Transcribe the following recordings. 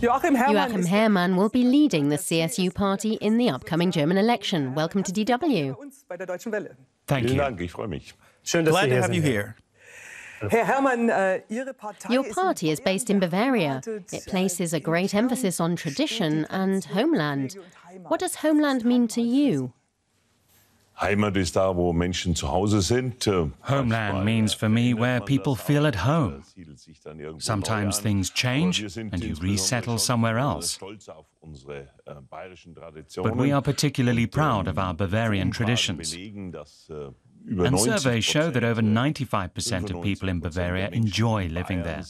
Joachim Herrmann will be leading the CSU party in the upcoming German election. Welcome to DW. Thank you. Glad to have you here. Your party is based in Bavaria. It places a great emphasis on tradition and homeland. What does homeland mean to you? Homeland means for me where people feel at home. Sometimes things change and you resettle somewhere else. But we are particularly proud of our Bavarian traditions. And surveys show that over 95% of people in Bavaria enjoy living there.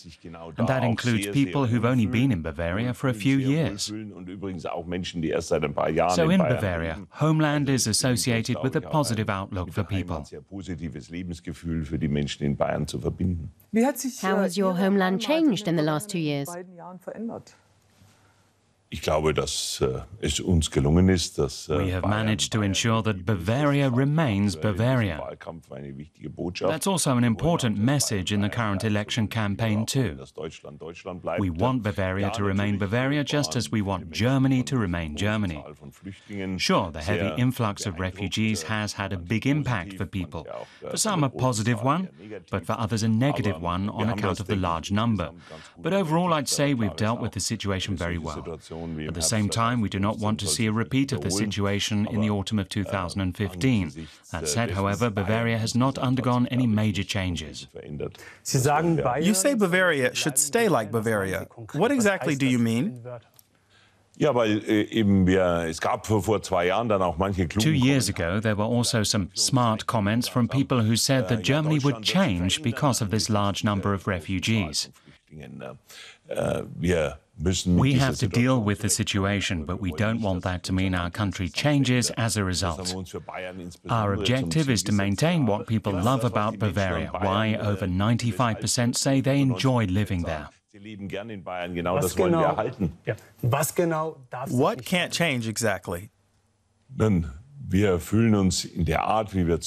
And that includes people who've only been in Bavaria for a few years. So in Bavaria, homeland is associated with a positive outlook for people. How has your homeland changed in the last 2 years? We have managed to ensure that Bavaria remains Bavaria. That's also an important message in the current election campaign too. We want Bavaria to remain Bavaria just as we want Germany to remain Germany. Sure, the heavy influx of refugees has had a big impact for people. For some a positive one, but for others a negative one on account of the large number. But overall I'd say we've dealt with the situation very well. At the same time, we do not want to see a repeat of the situation in the autumn of 2015. That said, however, Bavaria has not undergone any major changes. You say Bavaria should stay like Bavaria. What exactly do you mean? 2 years ago, there were also some smart comments from people who said that Germany would change because of this large number of refugees. We have to deal with the situation, but we don't want that to mean our country changes as a result. Our objective is to maintain what people love about Bavaria, why over 95% say they enjoy living there. What can't change exactly?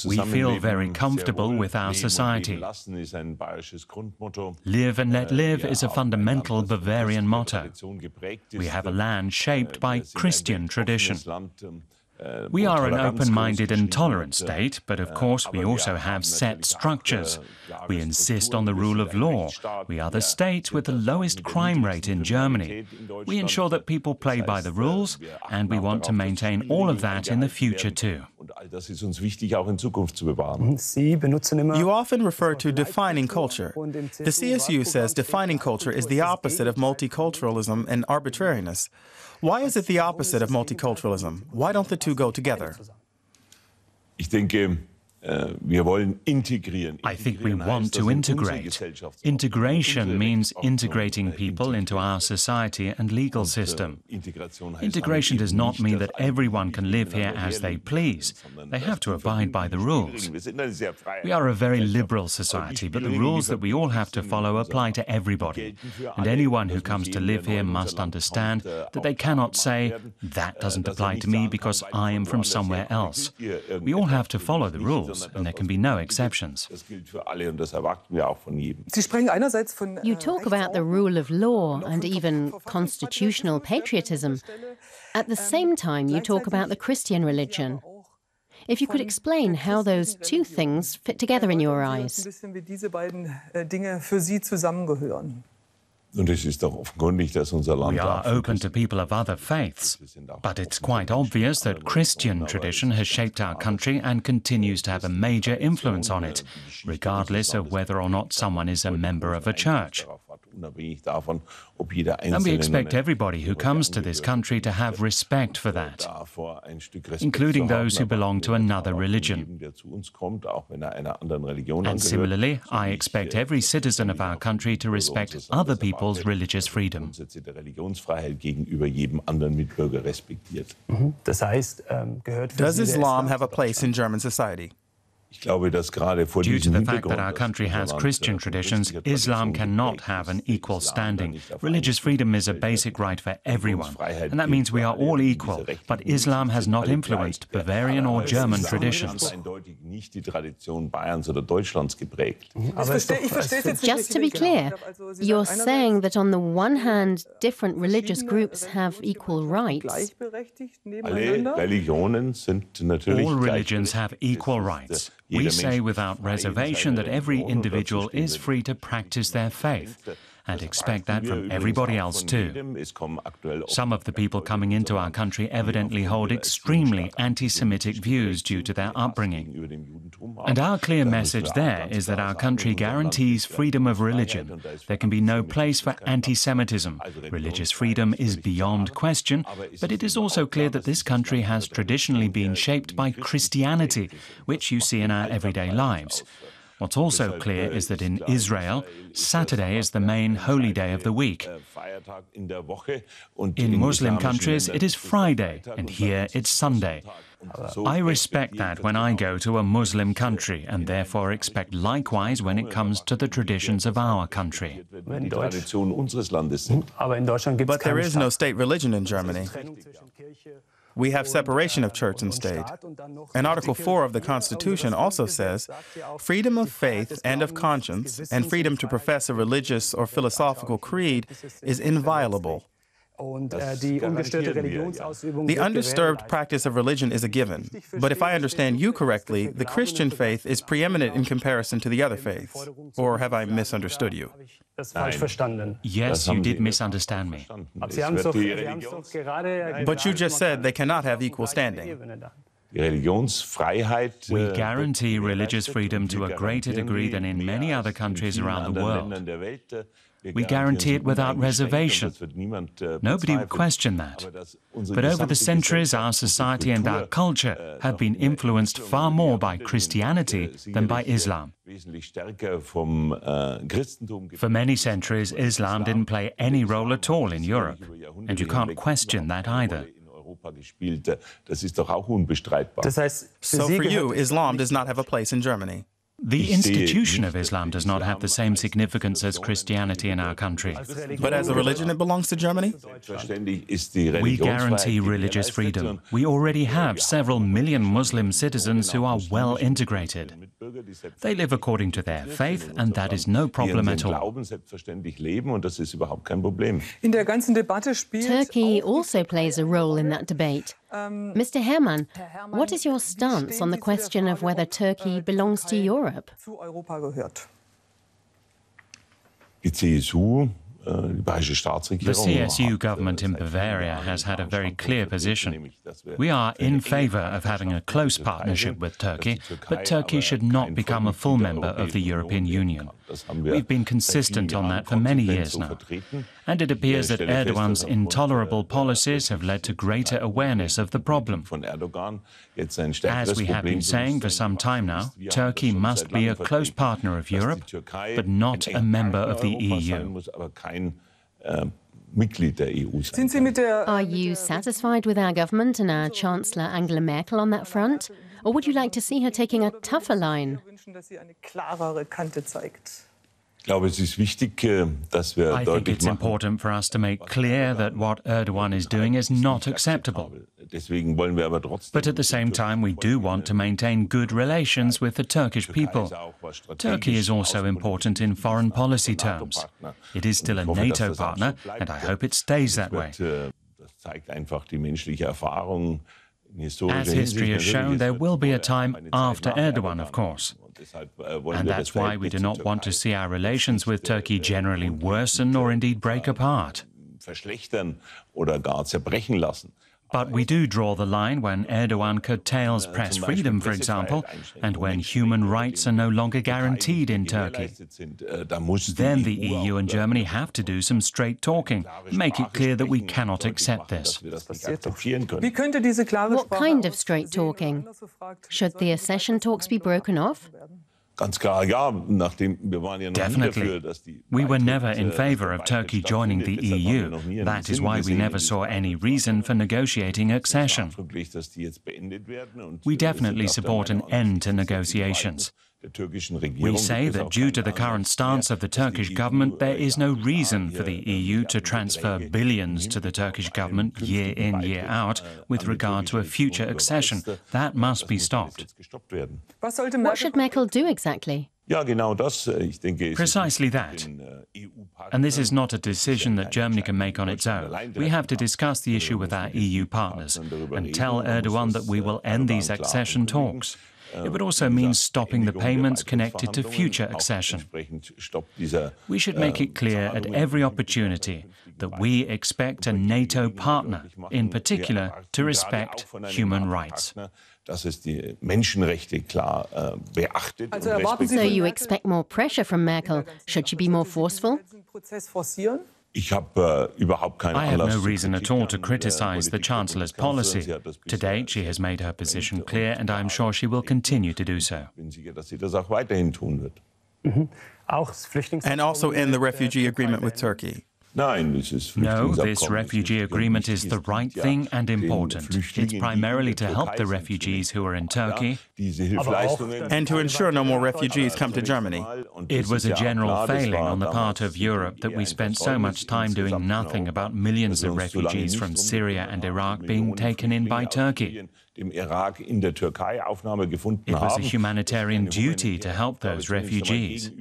We feel very comfortable with our society. Live and let live is a fundamental Bavarian motto. We have a land shaped by Christian tradition. We are an open-minded and tolerant state, but of course we also have set structures. We insist on the rule of law. We are the state with the lowest crime rate in Germany. We ensure that people play by the rules, and we want to maintain all of that in the future too. You often refer to defining culture. The CSU says defining culture is the opposite of multiculturalism and arbitrariness. Why is it the opposite of multiculturalism? Why don't the two go together? I think we want to integrate. Integration means integrating people into our society and legal system. Integration does not mean that everyone can live here as they please. They have to abide by the rules. We are a very liberal society, but the rules that we all have to follow apply to everybody. And anyone who comes to live here must understand that they cannot say, "That doesn't apply to me because I am from somewhere else." We all have to follow the rules. And there can be no exceptions. You talk about the rule of law and even constitutional patriotism. At the same time, you talk about the Christian religion. If you could explain how those two things fit together in your eyes. We are open to people of other faiths, but it's quite obvious that Christian tradition has shaped our country and continues to have a major influence on it, regardless of whether or not someone is a member of a church. And we expect everybody who comes to this country to have respect for that, including those who belong to another religion. And similarly, I expect every citizen of our country to respect other people's religious freedom. Does Islam have a place in German society? Due to the fact that our country has Christian traditions, Islam cannot have an equal standing. Religious freedom is a basic right for everyone, and that means we are all equal, but Islam has not influenced Bavarian or German traditions. Just to be clear, you're saying that on the one hand, different religious groups have equal rights. All religions have equal rights. We say without reservation that every individual is free to practice their faith, and expect that from everybody else too. Some of the people coming into our country evidently hold extremely anti-Semitic views due to their upbringing. And our clear message there is that our country guarantees freedom of religion. There can be no place for anti-Semitism. Religious freedom is beyond question, but it is also clear that this country has traditionally been shaped by Christianity, which you see in our everyday lives. What's also clear is that in Israel, Saturday is the main holy day of the week. In Muslim countries, it is Friday, and here it's Sunday. I respect that when I go to a Muslim country, and therefore expect likewise when it comes to the traditions of our country. But there is no state religion in Germany. We have separation of church and state. And Article 4 of the Constitution also says, freedom of faith and of conscience and freedom to profess a religious or philosophical creed is inviolable. The undisturbed practice of religion is a given. But if I understand you correctly, the Christian faith is preeminent in comparison to the other faiths. Or have I misunderstood you? Yes, you did misunderstand me. But you just said they cannot have equal standing. We guarantee religious freedom to a greater degree than in many other countries around the world. We guarantee it without reservation. Nobody would question that. But over the centuries, our society and our culture have been influenced far more by Christianity than by Islam. For many centuries, Islam didn't play any role at all in Europe, and you can't question that either. So for you, Islam does not have a place in Germany. The institution of Islam does not have the same significance as Christianity in our country. But as a religion, it belongs to Germany? We guarantee religious freedom. We already have several million Muslim citizens who are well integrated. They live according to their faith, and that is no problem at all. Turkey also plays a role in that debate. Mr. Herrmann, what is your stance on the question of whether Turkey belongs to Europe? The CSU government in Bavaria has had a very clear position. We are in favour of having a close partnership with Turkey, but Turkey should not become a full member of the European Union. We've been consistent on that for many years now. And it appears that Erdogan's intolerable policies have led to greater awareness of the problem. As we have been saying for some time now, Turkey must be a close partner of Europe, but not a member of the EU. Are you satisfied with our government and our Chancellor Angela Merkel on that front? Or would you like to see her taking a tougher line? I think it's important for us to make clear that what Erdogan is doing is not acceptable. But at the same time, we do want to maintain good relations with the Turkish people. Turkey is also important in foreign policy terms. It is still a NATO partner, and I hope it stays that way. As history has shown, there will be a time after Erdogan, of course. And that's why we do not want to see our relations with Turkey generally worsen or indeed break apart. But we do draw the line when Erdogan curtails press freedom, for example, and when human rights are no longer guaranteed in Turkey. Then the EU and Germany have to do some straight talking, make it clear that we cannot accept this. What kind of straight talking? Should the accession talks be broken off? Definitely. We were never in favour of Turkey joining the EU. That is why we never saw any reason for negotiating accession. We definitely support an end to negotiations. We say that due to the current stance of the Turkish government, there is no reason for the EU to transfer billions to the Turkish government year in, year out with regard to a future accession. That must be stopped. What should Merkel do exactly? Precisely that. And this is not a decision that Germany can make on its own. We have to discuss the issue with our EU partners and tell Erdogan that we will end these accession talks. It would also mean stopping the payments connected to future accession. We should make it clear at every opportunity that we expect a NATO partner, in particular, to respect human rights. So you expect more pressure from Merkel. Should she be more forceful? I have no reason at all to criticize the Chancellor's policy. To date, she has made her position clear, and I am sure she will continue to do so. And also in the refugee agreement with Turkey. No, this refugee agreement is the right thing and important. It's primarily to help the refugees who are in Turkey and to ensure no more refugees come to Germany. It was a general failing on the part of Europe that we spent so much time doing nothing about millions of refugees from Syria and Iraq being taken in by Turkey. It was a humanitarian duty to help those refugees.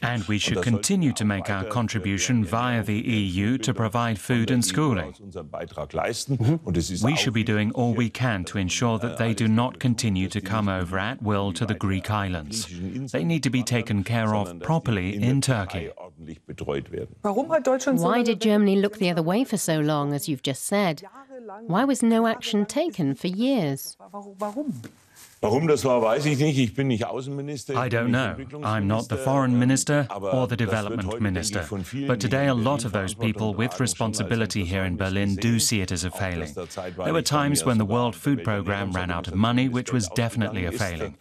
And we should continue to make our contribution via the EU to provide food and schooling. We should be doing all we can to ensure that they do not continue to come over at will to the Greek islands. They need to be taken care of properly in Turkey. Why did Germany look the other way for so long, as you've just said? Why was no action taken for years? I don't know. I'm not the foreign minister or the development minister. But today a lot of those people with responsibility here in Berlin do see it as a failing. There were times when the World Food Programme ran out of money, which was definitely a failing.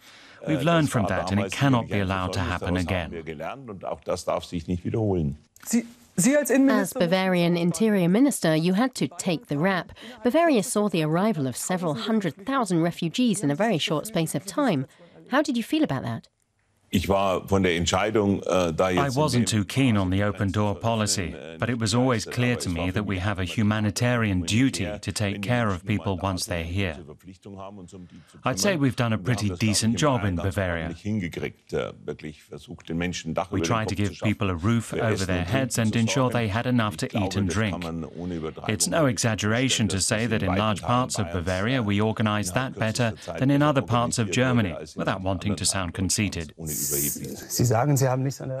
We've learned from that, and it cannot be allowed to happen again. As Bavarian Interior Minister, you had to take the rap. Bavaria saw the arrival of several 100,000 refugees in a very short space of time. How did you feel about that? I wasn't too keen on the open-door policy, but it was always clear to me that we have a humanitarian duty to take care of people once they're here. I'd say we've done a pretty decent job in Bavaria. We tried to give people a roof over their heads and ensure they had enough to eat and drink. It's no exaggeration to say that in large parts of Bavaria we organized that better than in other parts of Germany, without wanting to sound conceited.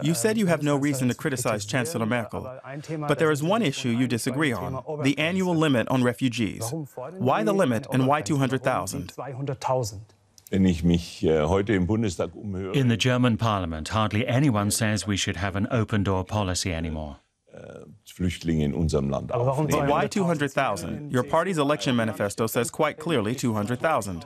You said you have no reason to criticize Chancellor Merkel, but there is one issue you disagree on, the annual limit on refugees. Why the limit and why 200,000? In the German parliament, hardly anyone says we should have an open-door policy anymore. Why 200,000? Your party's election manifesto says quite clearly 200,000.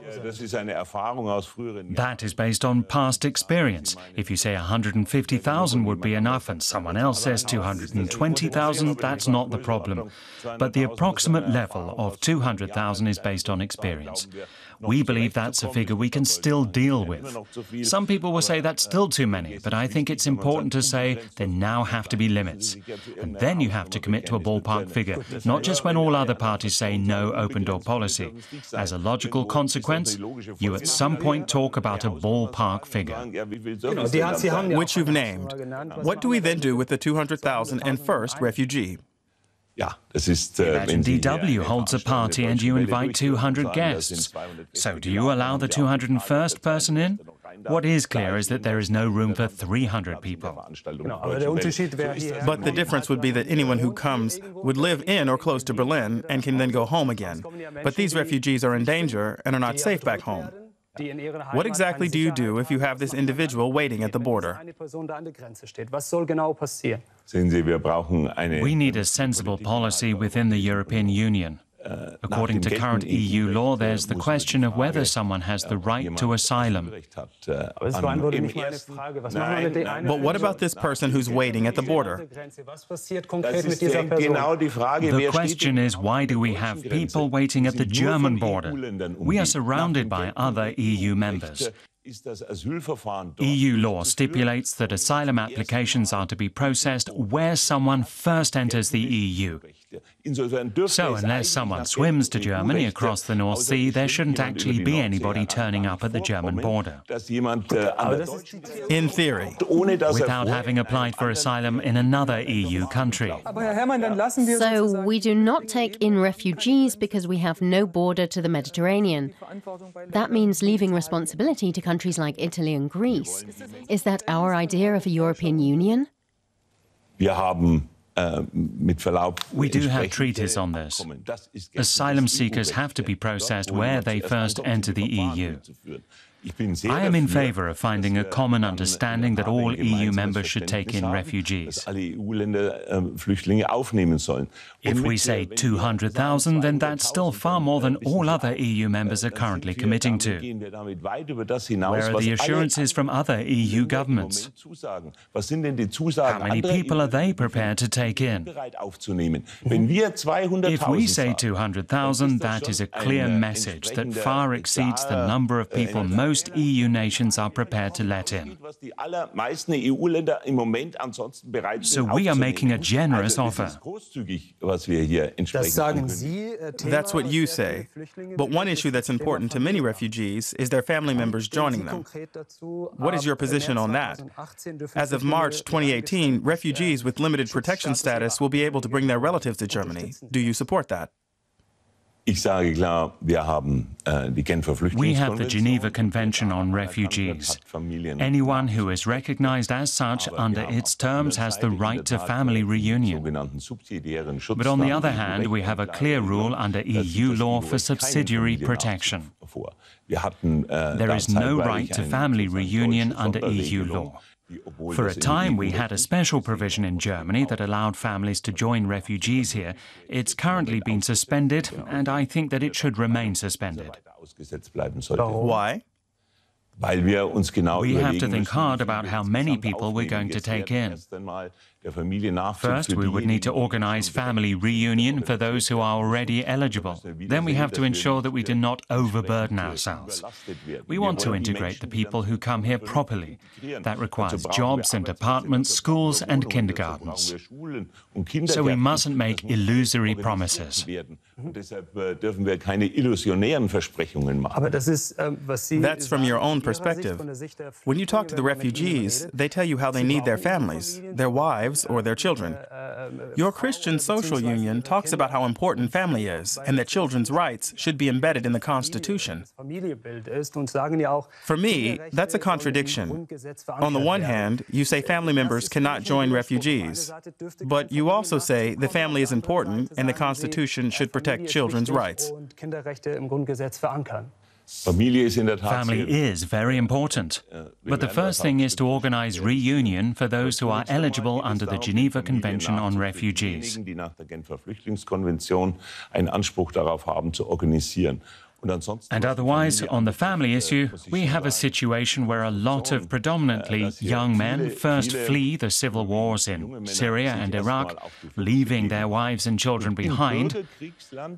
That is based on past experience. If you say 150,000 would be enough and someone else says 220,000, that's not the problem. But the approximate level of 200,000 is based on experience. We believe that's a figure we can still deal with. Some people will say that's still too many, but I think it's important to say there now have to be limits. And then you have to commit to a ballpark figure, not just when all other parties say no open-door policy. As a logical consequence, you at some point talk about a ballpark figure. Which you've named. What do we then do with the 200,000 and first refugee? Imagine DW holds a party and you invite 200 guests. So do you allow the 201st person in? What is clear is that there is no room for 300 people. But the difference would be that anyone who comes would live in or close to Berlin and can then go home again. But these refugees are in danger and are not safe back home. What exactly do you do if you have this individual waiting at the border? We need a sensible policy within the European Union. According to current EU law, there's the question of whether someone has the right to asylum. But what about this person who's waiting at the border? The question is, why do we have people waiting at the German border? We are surrounded by other EU members. EU law stipulates that asylum applications are to be processed where someone first enters the EU. So unless someone swims to Germany across the North Sea, there shouldn't actually be anybody turning up at the German border. In theory. Without having applied for asylum in another EU country. So we do not take in refugees because we have no border to the Mediterranean. That means leaving responsibility to countries like Italy and Greece. Is that our idea of a European Union? We do have treaties on this. Asylum seekers have to be processed where they first enter the EU. I am in favour of finding a common understanding that all EU members should take in refugees. If we say 200,000, then that's still far more than all other EU members are currently committing to. Where are the assurances from other EU governments? How many people are they prepared to take in? If we say 200,000, that is a clear message that far exceeds the number of people most EU nations are prepared to let in. So we are making a generous offer. That's what you say. But one issue that's important to many refugees is their family members joining them. What is your position on that? As of March 2018, refugees with limited protection status will be able to bring their relatives to Germany. Do you support that? We have the Geneva Convention on Refugees. Anyone who is recognized as such under its terms has the right to family reunion. But on the other hand, we have a clear rule under EU law for subsidiary protection. There is no right to family reunion under EU law. For a time, we had a special provision in Germany that allowed families to join refugees here. It's currently been suspended, and I think that it should remain suspended. Why? We have to think hard about how many people we're going to take in. First, we would need to organize family reunion for those who are already eligible. Then we have to ensure that we do not overburden ourselves. We want to integrate the people who come here properly. That requires jobs and apartments, schools and kindergartens. So we mustn't make illusory promises. That's from your own perspective. When you talk to the refugees, they tell you how they need their families, their wives, or their children. Your Christian social union talks about how important family is and that children's rights should be embedded in the Constitution. For me, that's a contradiction. On the one hand, you say family members cannot join refugees, but you also say the family is important and the Constitution should protect children's rights. Family is very important, but the first thing is to organize reunion for those who are eligible under the Geneva Convention on Refugees. And otherwise, on the family issue, we have a situation where a lot of predominantly young men first flee the civil wars in Syria and Iraq, leaving their wives and children behind.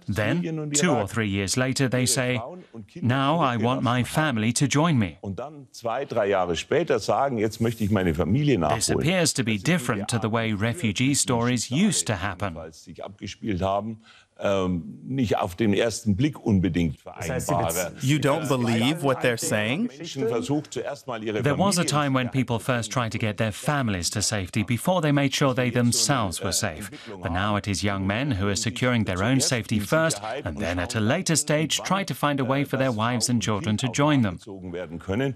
Then, 2 or 3 years later, they say, "Now I want my family to join me." This appears to be different to the way refugee stories used to happen. You don't believe what they're saying? There was a time when people first tried to get their families to safety before they made sure they themselves were safe. But now it is young men who are securing their own safety first and then at a later stage try to find a way for their wives and children to join them.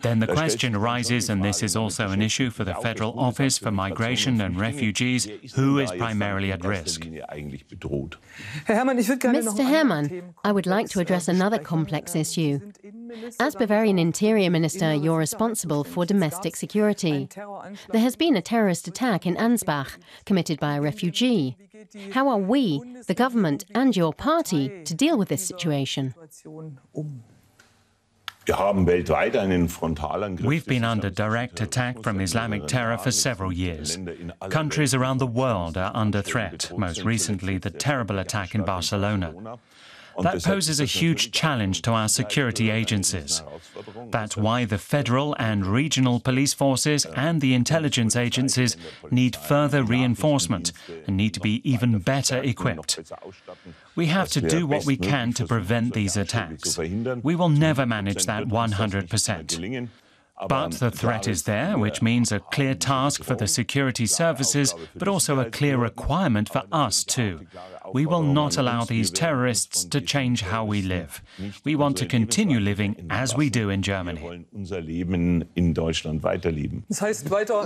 Then the question arises, and this is also an issue for the Federal Office for Migration and Refugees, who is primarily at risk. Mr. Herrmann, I would like to address another complex issue. As Bavarian Interior Minister, you're responsible for domestic security. There has been a terrorist attack in Ansbach, committed by a refugee. How are we, the government and your party, to deal with this situation? We've been under direct attack from Islamic terror for several years. Countries around the world are under threat, most recently the terrible attack in Barcelona. That poses a huge challenge to our security agencies. That's why the federal and regional police forces and the intelligence agencies need further reinforcement and need to be even better equipped. We have to do what we can to prevent these attacks. We will never manage that 100%. But the threat is there, which means a clear task for the security services, but also a clear requirement for us too. We will not allow these terrorists to change how we live. We want to continue living as we do in Germany.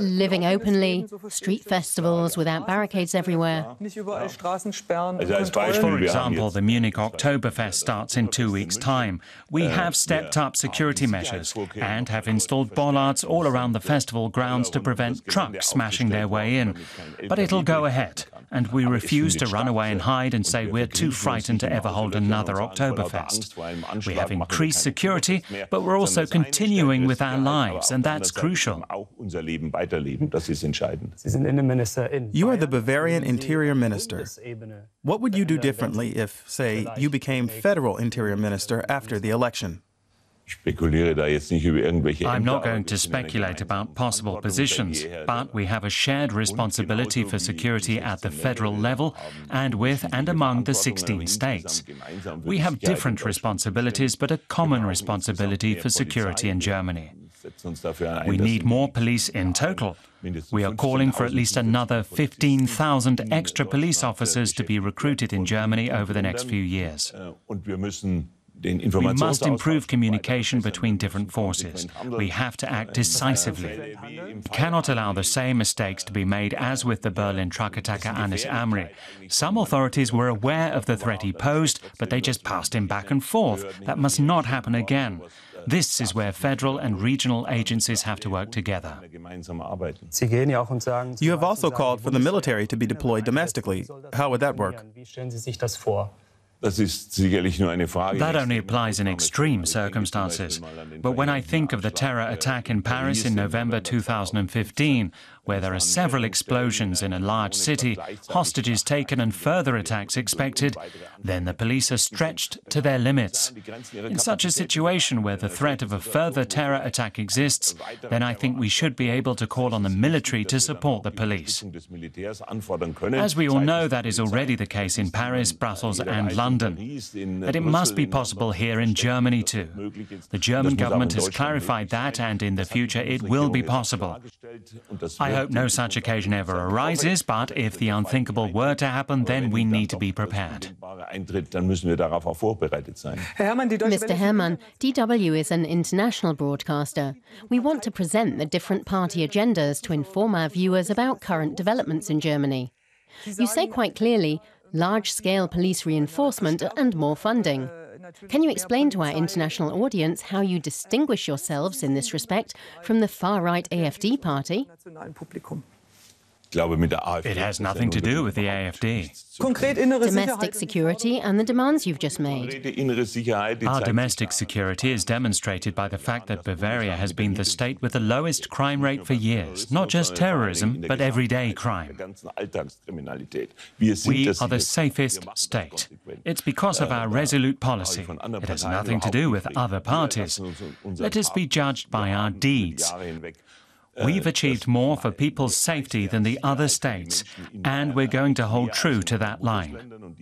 Living openly, street festivals without barricades everywhere. For example, the Munich Oktoberfest starts in 2 weeks' time. We have stepped up security measures and have installed bollards all around the festival grounds to prevent trucks smashing their way in. But it'll go ahead, and we refuse to run away and hide and say we're too frightened to ever hold another Oktoberfest. We have increased security, but we're also continuing with our lives, and that's crucial. You are the Bavarian Interior Minister. What would you do differently if, say, you became Federal Interior Minister after the election? I'm not going to speculate about possible positions, but we have a shared responsibility for security at the federal level and with and among the 16 states. We have different responsibilities, but a common responsibility for security in Germany. We need more police in total. We are calling for at least another 15,000 extra police officers to be recruited in Germany over the next few years. We must improve communication between different forces. We have to act decisively. We cannot allow the same mistakes to be made as with the Berlin truck attacker Anis Amri. Some authorities were aware of the threat he posed, but they just passed him back and forth. That must not happen again. This is where federal and regional agencies have to work together. You have also called for the military to be deployed domestically. How would that work? That only applies in extreme circumstances. But when I think of the terror attack in Paris in November 2015, where there are several explosions in a large city, hostages taken and further attacks expected, then the police are stretched to their limits. In such a situation where the threat of a further terror attack exists, then I think we should be able to call on the military to support the police. As we all know, that is already the case in Paris, Brussels and London. But it must be possible here in Germany too. The German government has clarified that, and in the future it will be possible. I hope no such occasion ever arises, but if the unthinkable were to happen, then we need to be prepared. Mr. Herrmann, DW is an international broadcaster. We want to present the different party agendas to inform our viewers about current developments in Germany. You say quite clearly, large-scale police reinforcement and more funding. Can you explain to our international audience how you distinguish yourselves in this respect from the far-right AfD party? It has nothing to do with the AfD. Domestic security and the demands you've just made. Our domestic security is demonstrated by the fact that Bavaria has been the state with the lowest crime rate for years. Not just terrorism, but everyday crime. We are the safest state. It's because of our resolute policy. It has nothing to do with other parties. Let us be judged by our deeds. We've achieved more for people's safety than the other states, and we're going to hold true to that line.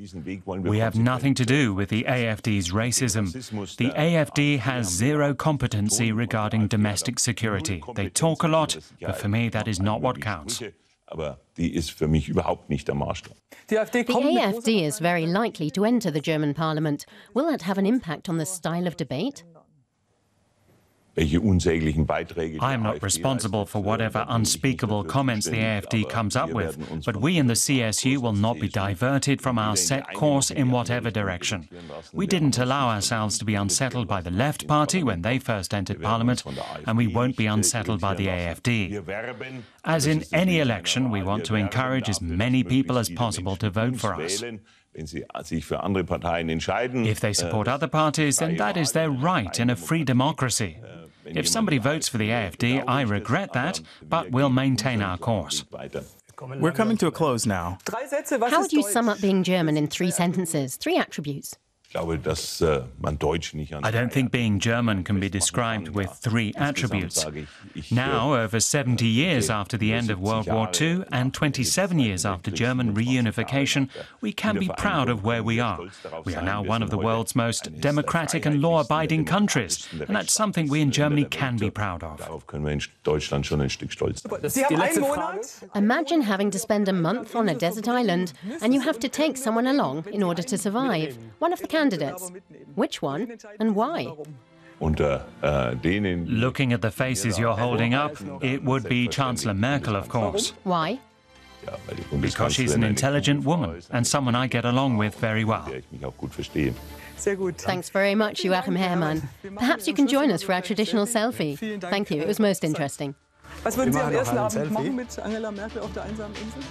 We have nothing to do with the AfD's racism. The AfD has zero competency regarding domestic security. They talk a lot, but for me that is not what counts. The AfD is very likely to enter the German parliament. Will that have an impact on the style of debate? I am not responsible for whatever unspeakable comments the AfD comes up with, but we in the CSU will not be diverted from our set course in whatever direction. We didn't allow ourselves to be unsettled by the Left Party when they first entered Parliament, and we won't be unsettled by the AfD. As in any election, we want to encourage as many people as possible to vote for us. If they support other parties, then that is their right in a free democracy. If somebody votes for the AfD, I regret that, but we'll maintain our course. We're coming to a close now. How would you sum up being German in 3 sentences, 3 attributes? I don't think being German can be described with 3 attributes. Now, over 70 years after the end of World War II and 27 years after German reunification, we can be proud of where we are. We are now one of the world's most democratic and law-abiding countries, and that's something we in Germany can be proud of. Imagine having to spend a month on a desert island, and you have to take someone along in order to survive. One of the candidates. Which one and why? Looking at the faces you're holding up, it would be Chancellor Merkel, of course. Why? Because she's an intelligent woman and someone I get along with very well. Thanks very much, Joachim Herrmann. Perhaps you can join us for our traditional selfie. Thank you, it was most interesting. Was würden Sie am ersten Abend machen mit Angela Merkel auf der einsamen Insel?